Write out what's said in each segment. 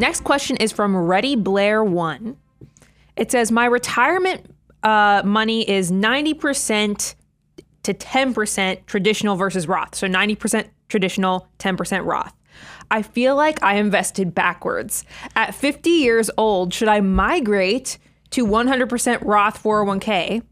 Next question is from Ready Blair 1. It says, my retirement money is 90% to 10% traditional versus Roth. So 90% traditional, 10% Roth. I feel like I invested backwards. At 50 years old, should I migrate to 100% Roth 401k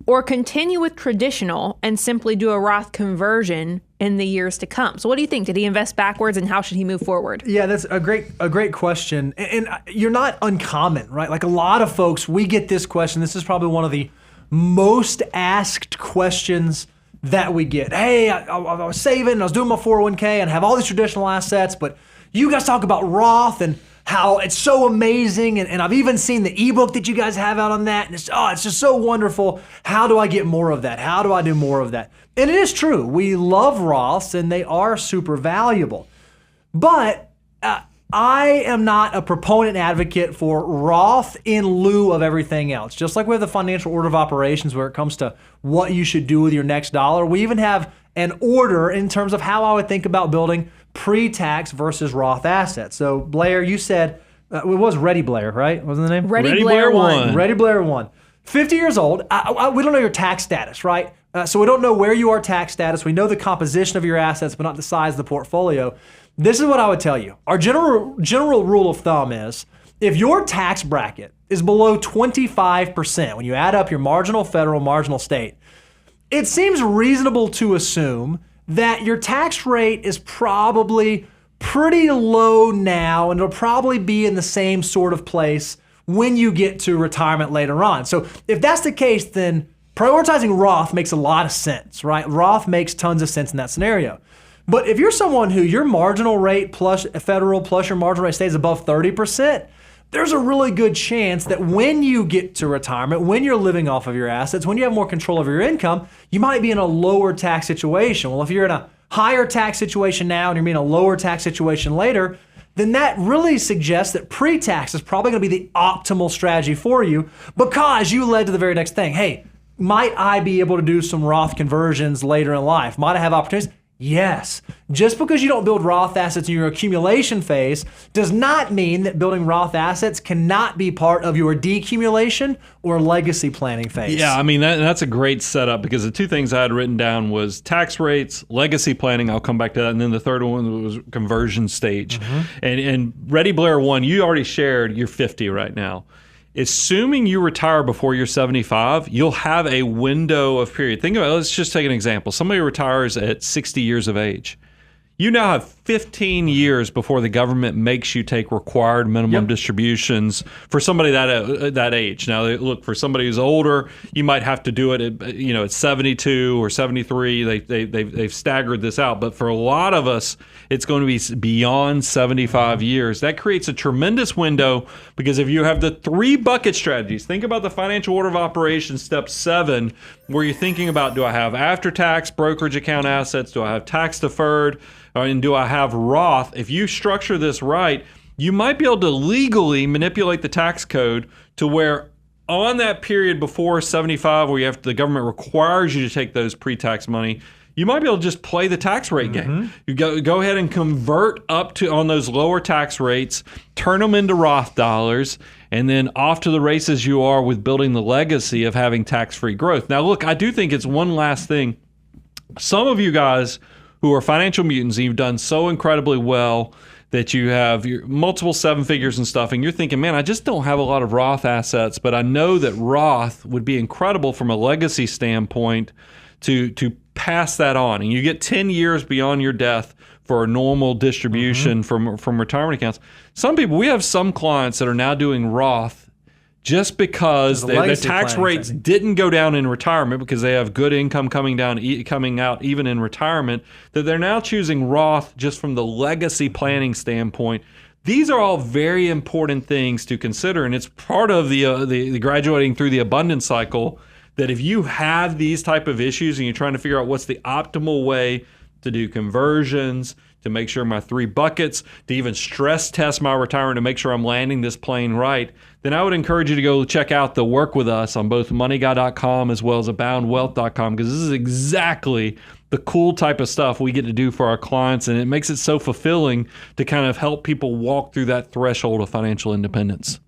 or continue with traditional and simply do a Roth conversion in the years to come? So what do you think? Did he invest backwards, and how should he move forward? Yeah, that's a great question. And you're not uncommon, right? Like a lot of folks, we get this question. This is probably one of the most asked questions that we get. Hey, I was saving and I was doing my 401k and have all these traditional assets, but you guys talk about Roth and how it's so amazing. And I've even seen the ebook that you guys have out on that. And it's just so wonderful. How do I get more of that? How do I do more of that? And it is true. We love Roths and they are super valuable. But I am not a proponent advocate for Roth in lieu of everything else. Just like we have the financial order of operations where it comes to what you should do with your next dollar, we even have an order in terms of how I would think about building pre-tax versus Roth assets. So Blair, you said, it was Ready Blair, right? Wasn't the name? Ready Blair 1. Ready Blair 1. 50 years old. We don't know your tax status, right? So we don't know where you are tax status. We know the composition of your assets, but not the size of the portfolio. This is what I would tell you. Our general rule of thumb is if your tax bracket is below 25%, when you add up your marginal federal, marginal state, it seems reasonable to assume that your tax rate is probably pretty low now, and it'll probably be in the same sort of place when you get to retirement later on. So if that's the case, then prioritizing Roth makes a lot of sense, right? Roth makes tons of sense in that scenario. But if you're someone who your marginal rate plus federal plus your marginal rate stays above 30%, there's a really good chance that when you get to retirement, when you're living off of your assets, when you have more control over your income, you might be in a lower tax situation. Well, if you're in a higher tax situation now and you're in a lower tax situation later, then that really suggests that pre-tax is probably going to be the optimal strategy for you because you led to the very next thing. Hey, might I be able to do some Roth conversions later in life? Might I have opportunities? Yes. Just because you don't build Roth assets in your accumulation phase does not mean that building Roth assets cannot be part of your decumulation or legacy planning phase. Yeah, I mean, that's a great setup because the two things I had written down was tax rates, legacy planning, I'll come back to that, and then the third one was conversion stage. And Ready Blair 1, you already shared you're 50 right now. Assuming you retire before you're 75, you'll have a window of period. Think about it. Let's just take an example. Somebody retires at 60 years of age. You now have 15 years before the government makes you take required minimum distributions for somebody that age. Now, look, for somebody who's older, you might have to do it at 72 or 73. They've staggered this out. But for a lot of us, it's going to be beyond 75 years. That creates a tremendous window because if you have the 3 bucket strategies, think about the financial order of operations, step 7, where you're thinking about, do I have after-tax brokerage account assets? Do I have tax deferred? And do I have Roth? If you structure this right, you might be able to legally manipulate the tax code to where on that period before 75, where the government requires you to take those pre-tax money, you might be able to just play the tax rate game. You go ahead and convert up to on those lower tax rates, turn them into Roth dollars, and then off to the races you are with building the legacy of having tax-free growth. Now, look, I do think it's one last thing. Some of you guys who are financial mutants, and you've done so incredibly well that you have your multiple 7 figures and stuff, and you're thinking, man, I just don't have a lot of Roth assets, but I know that Roth would be incredible from a legacy standpoint to pass that on. And you get 10 years beyond your death for a normal distribution from retirement accounts. Some people, we have some clients that are now doing Roth just because the tax rates didn't go down in retirement because they have good income coming out even in retirement, that they're now choosing Roth just from the legacy planning standpoint. These are all very important things to consider, and it's part of the graduating through the abundance cycle that if you have these type of issues and you're trying to figure out what's the optimal way to do conversions, to make sure my 3 buckets, to even stress test my retirement to make sure I'm landing this plane right, then I would encourage you to go check out the work with us on both moneyguy.com as well as aboundwealth.com, because this is exactly the cool type of stuff we get to do for our clients, and it makes it so fulfilling to kind of help people walk through that threshold of financial independence.